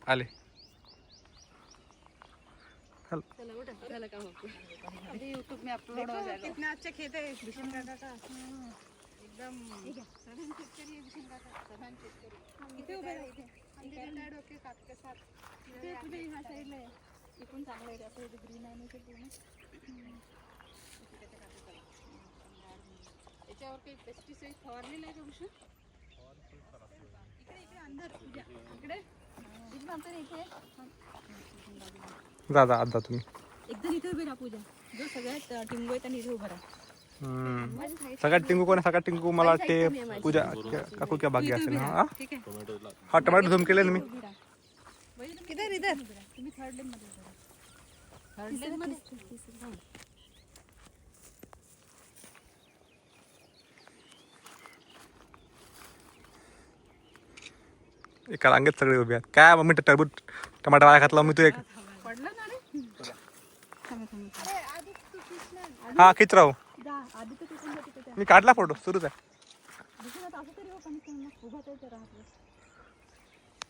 आले. चला उठा, चला काम आपको अभी यूट्यूब में अपलोड हो जाएगा. कितना अच्छा खेत है बिशन काका का. एकदम सधन शेतकरी बिशन काका. सधन शेतकरी. इथे उभे राहा इथे. अंधेरा डोके काट के साथ. इथे तुझे ह्या साईडला आहे. इकडून चांगलं आहे असं इथे ग्रीन आहे ना ते पूर्ण. याच्यावर काही पेस्टिसाइड फवारलेलं आहे का बिशन? इकडे इकडे अंदर तुझ्या इकडे इकडे अंतर इथे. जा जा आता तुम्ही. एकदम इथे उभे राहा पूजा. जो सगळ्यात टिंगू आहे त्यांनी इथे उभं राहा. सगळ्यात टिंकू कोण आहे? सगळ्यात टिंकू मला वाटते पूजा काकू क्या भाग्य असेल. हा ठीक आहे. हा टमाटर झूम केले ना मी. इधर इधर तुम्ही थर्ड लेन मध्ये उभे राहा. थर्ड लेन मध्ये एका रांगेत सगळे उभे आहेत. काय मम्मी टरबूज टमाटर वाया घातला मी. तू एक पडलं ना रे. हा खिच राहू. आधी तर तिथून जाते मी काढला फोटो. सुरूच आहे. दिसून आता असं तरी हो पण उभा तर राहत.